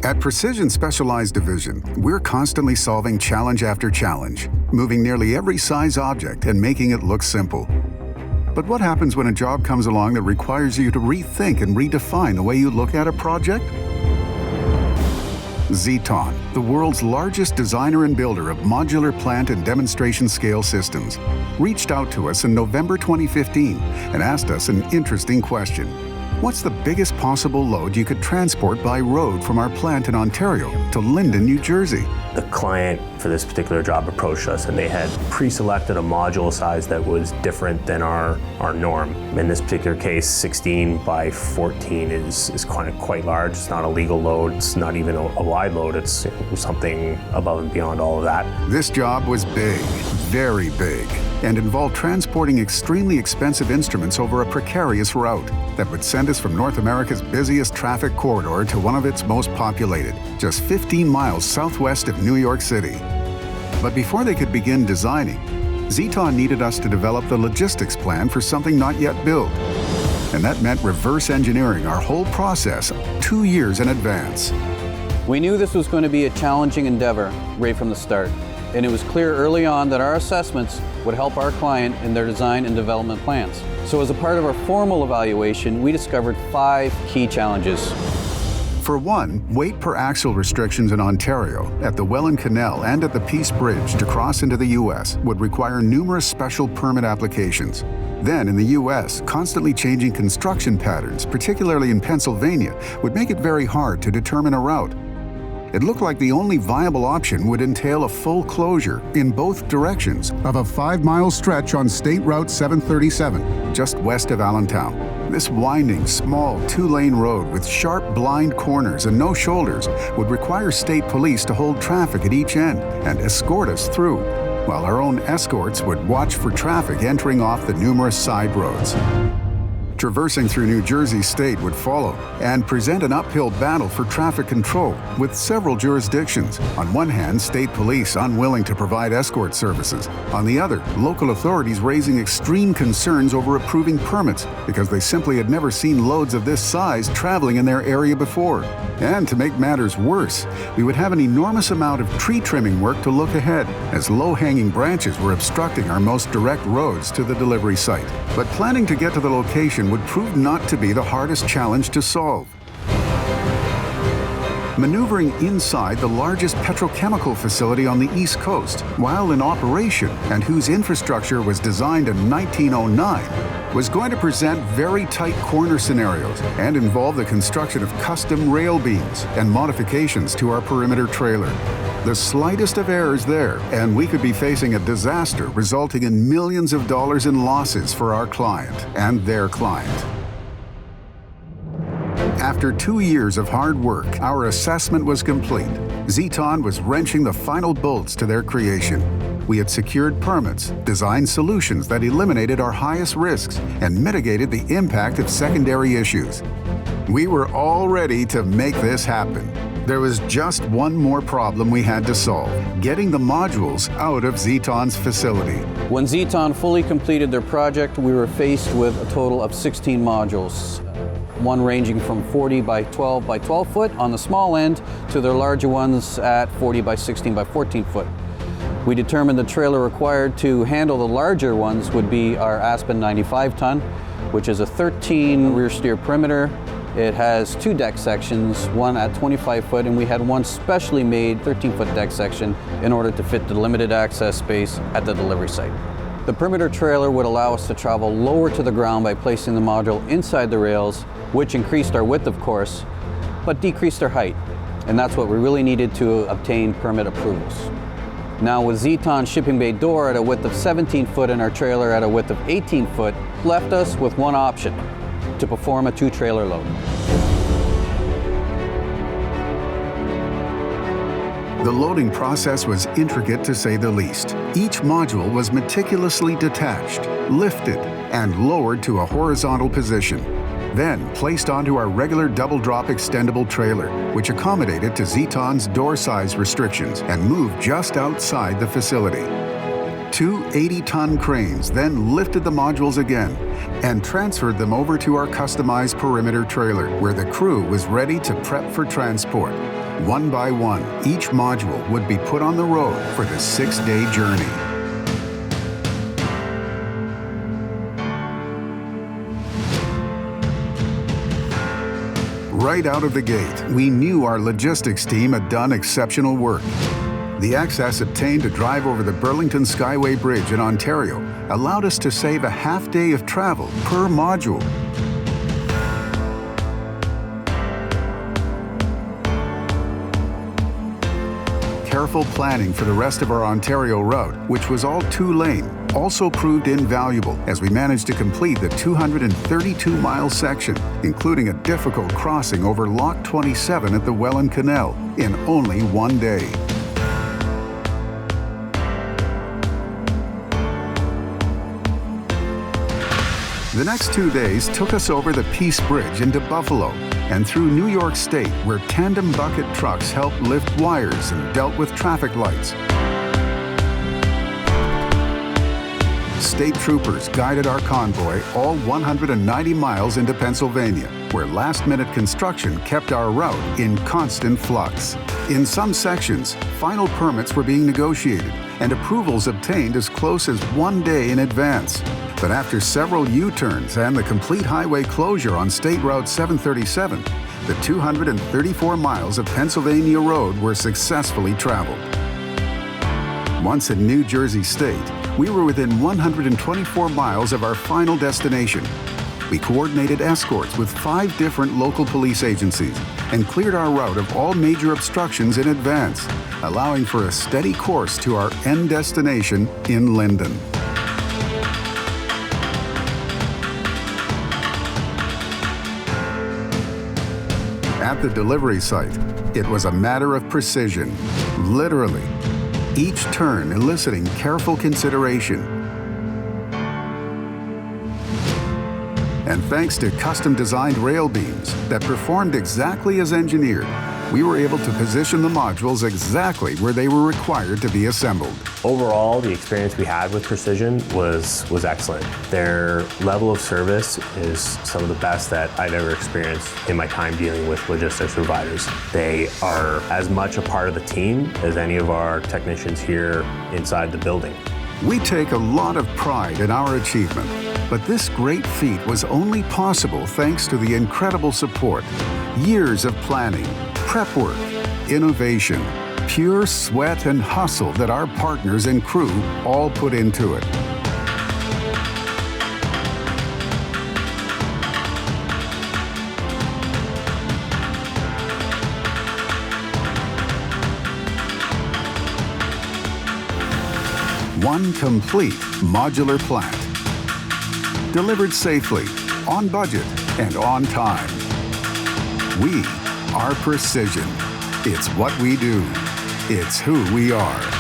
At Precision Specialized Division, we're constantly solving challenge after challenge, moving nearly every size object and making it look simple. But what happens when a job comes along that requires you to rethink and redefine the way you look at a project? Zeton, the world's largest designer and builder of modular plant and demonstration scale systems, reached out to us in November 2015 and asked us an interesting question. What's the biggest possible load you could transport by road from our plant in Ontario to Linden, New Jersey? The client for this particular job approached us and they had pre-selected a module size that was different than our norm. In this particular case, 16 by 14 is quite large. It's not a legal load. It's not even a wide load. It's something above and beyond all of that. This job was big, very big, and involved transporting extremely expensive instruments over a precarious route that would send us from North America's busiest traffic corridor to one of its most populated, just 15 miles southwest of New York City. But before they could begin designing, Zeton needed us to develop the logistics plan for something not yet built. And that meant reverse engineering our whole process 2 years in advance. We knew this was going to be a challenging endeavor right from the start. And it was clear early on that our assessments would help our client in their design and development plans. So as a part of our formal evaluation, we discovered 5 key challenges. For one, weight per axle restrictions in Ontario, at the Welland Canal and at the Peace Bridge to cross into the U.S. would require numerous special permit applications. Then in the U.S., constantly changing construction patterns, particularly in Pennsylvania, would make it very hard to determine a route. It looked like the only viable option would entail a full closure in both directions of a 5-mile stretch on State Route 737, just west of Allentown. This winding, small 2-lane road with sharp blind corners and no shoulders would require state police to hold traffic at each end and escort us through, while our own escorts would watch for traffic entering off the numerous side roads. Traversing through New Jersey State would follow and present an uphill battle for traffic control with several jurisdictions. On one hand, state police unwilling to provide escort services. On the other, local authorities raising extreme concerns over approving permits because they simply had never seen loads of this size traveling in their area before. And to make matters worse, we would have an enormous amount of tree trimming work to look ahead, as low-hanging branches were obstructing our most direct roads to the delivery site. But planning to get to the location would prove not to be the hardest challenge to solve. Maneuvering inside the largest petrochemical facility on the East Coast, while in operation and whose infrastructure was designed in 1909, was going to present very tight corner scenarios and involve the construction of custom rail beams and modifications to our perimeter trailer. The slightest of errors there, and we could be facing a disaster resulting in millions of dollars in losses for our client and their client. After 2 years of hard work, our assessment was complete. Zeton was wrenching the final bolts to their creation. We had secured permits, designed solutions that eliminated our highest risks, and mitigated the impact of secondary issues. We were all ready to make this happen. There was just one more problem we had to solve: getting the modules out of Zeton's facility. When Zeton fully completed their project, we were faced with a total of 16 modules. One ranging from 40 by 12 by 12 foot on the small end to their larger ones at 40 by 16 by 14 foot. We determined the trailer required to handle the larger ones would be our Aspen 95 ton, which is a 13 rear steer perimeter. It has 2 deck sections, one at 25 foot, and we had one specially made 13-foot deck section in order to fit the limited access space at the delivery site. The perimeter trailer would allow us to travel lower to the ground by placing the module inside the rails, which increased our width, of course, but decreased our height. And that's what we really needed to obtain permit approvals. Now with Zeton's shipping bay door at a width of 17 foot and our trailer at a width of 18 foot, left us with one option: to perform a 2-trailer load. The loading process was intricate to say the least. Each module was meticulously detached, lifted, and lowered to a horizontal position, then placed onto our regular double-drop extendable trailer, which accommodated to Zeton's door size restrictions and moved just outside the facility. Two 80-ton cranes then lifted the modules again and transferred them over to our customized perimeter trailer, where the crew was ready to prep for transport. One by one, each module would be put on the road for the 6-day journey. Right out of the gate, we knew our logistics team had done exceptional work. The access obtained to drive over the Burlington Skyway Bridge in Ontario allowed us to save a half-day of travel per module. Careful planning for the rest of our Ontario route, which was all two-lane, also proved invaluable as we managed to complete the 232-mile section, including a difficult crossing over Lock 27 at the Welland Canal, in only one day. The next 2 days took us over the Peace Bridge into Buffalo and through New York State, where tandem bucket trucks helped lift wires and dealt with traffic lights. State troopers guided our convoy all 190 miles into Pennsylvania, where last-minute construction kept our route in constant flux. In some sections, final permits were being negotiated and approvals obtained as close as 1 day in advance. But after several U-turns and the complete highway closure on State Route 737, the 234 miles of Pennsylvania road were successfully traveled. Once in New Jersey State, we were within 124 miles of our final destination. We coordinated escorts with 5 different local police agencies and cleared our route of all major obstructions in advance, allowing for a steady course to our end destination in Linden. At the delivery site, it was a matter of precision, literally, each turn eliciting careful consideration. And thanks to custom-designed rail beams that performed exactly as engineered, we were able to position the modules exactly where they were required to be assembled. Overall, the experience we had with Precision was excellent. Their level of service is some of the best that I've ever experienced in my time dealing with logistics providers. They are as much a part of the team as any of our technicians here inside the building. We take a lot of pride in our achievement, but this great feat was only possible thanks to the incredible support, years of planning, prep work, innovation, pure sweat and hustle that our partners and crew all put into it. One complete modular plant. Delivered safely, on budget, and on time. We are Precision. It's what we do. It's who we are.